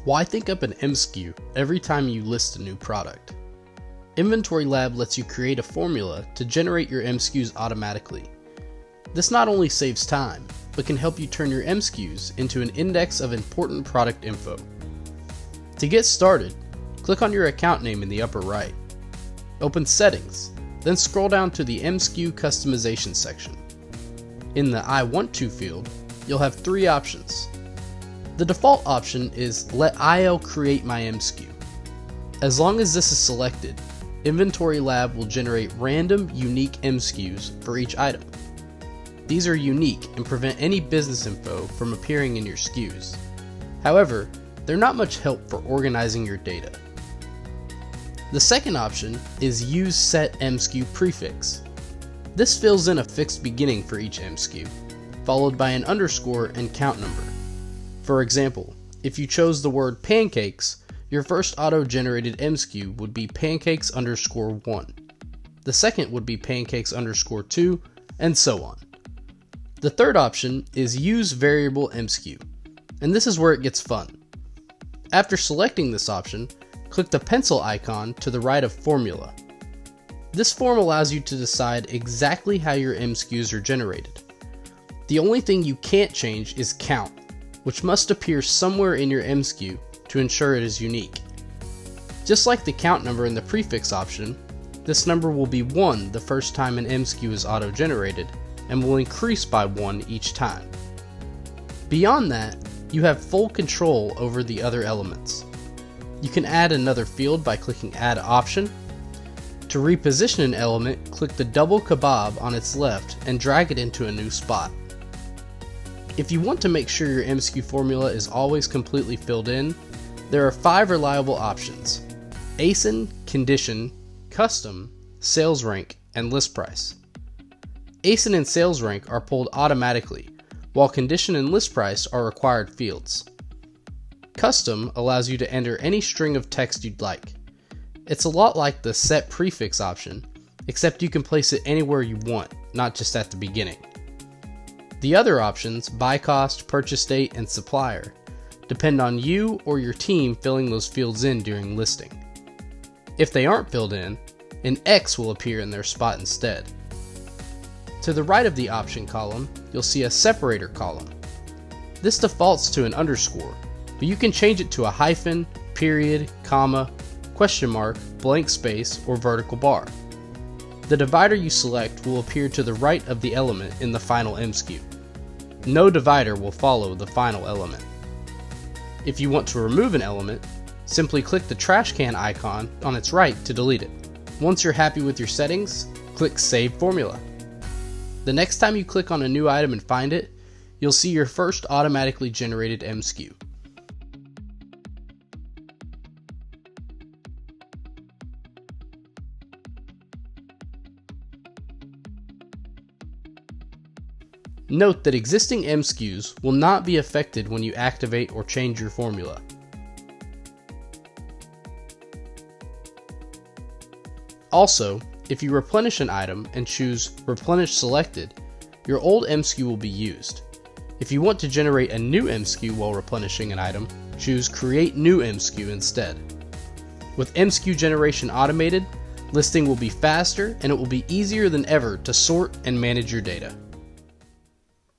Why think up an MSKU every time you list a new product? InventoryLab lets you create a formula to generate your MSKUs automatically. This not only saves time, but can help you turn your MSKUs into an index of important product info. To get started, click on your account name in the upper right. Open Settings, then scroll down to the MSKU Customization section. In the I Want To field, you'll have three options. The default option is Let IL create my MSKU. As long as this is selected, InventoryLab will generate random, unique MSKUs for each item. These are unique and prevent any business info from appearing in your SKUs. However, they're not much help for organizing your data. The second option is Use Set MSKU Prefix. This fills in a fixed beginning for each MSKU, followed by an underscore and count number. For example, if you chose the word pancakes, your first auto-generated MSKU would be pancakes_1. The second would be pancakes_2, and so on. The third option is Use Variable MSKU, and this is where it gets fun. After selecting this option, click the pencil icon to the right of Formula. This form allows you to decide exactly how your MSKUs are generated. The only thing you can't change is count, which must appear somewhere in your MSKU to ensure it is unique. Just like the count number in the prefix option, this number will be 1 the first time an MSKU is auto-generated and will increase by 1 each time. Beyond that, you have full control over the other elements. You can add another field by clicking Add Option. To reposition an element, click the double kebab on its left and drag it into a new spot. If you want to make sure your MSKU formula is always completely filled in, there are 5 reliable options: ASIN, Condition, Custom, Sales Rank, and List Price. ASIN and Sales Rank are pulled automatically, while Condition and List Price are required fields. Custom allows you to enter any string of text you'd like. It's a lot like the Set Prefix option, except you can place it anywhere you want, not just at the beginning. The other options, Buy Cost, Purchase Date, and Supplier, depend on you or your team filling those fields in during listing. If they aren't filled in, an X will appear in their spot instead. To the right of the option column, you'll see a separator column. This defaults to an underscore, but you can change it to a hyphen, period, comma, question mark, blank space, or vertical bar. The divider you select will appear to the right of the element in the final MSKU. No divider will follow the final element. If you want to remove an element, simply click the trash can icon on its right to delete it. Once you're happy with your settings, click Save Formula. The next time you click on a new item and find it, you'll see your first automatically generated MSKU. Note that existing MSKUs will not be affected when you activate or change your formula. Also, if you replenish an item and choose Replenish Selected, your old MSKU will be used. If you want to generate a new MSKU while replenishing an item, choose Create New MSKU instead. With MSKU generation automated, listing will be faster and it will be easier than ever to sort and manage your data.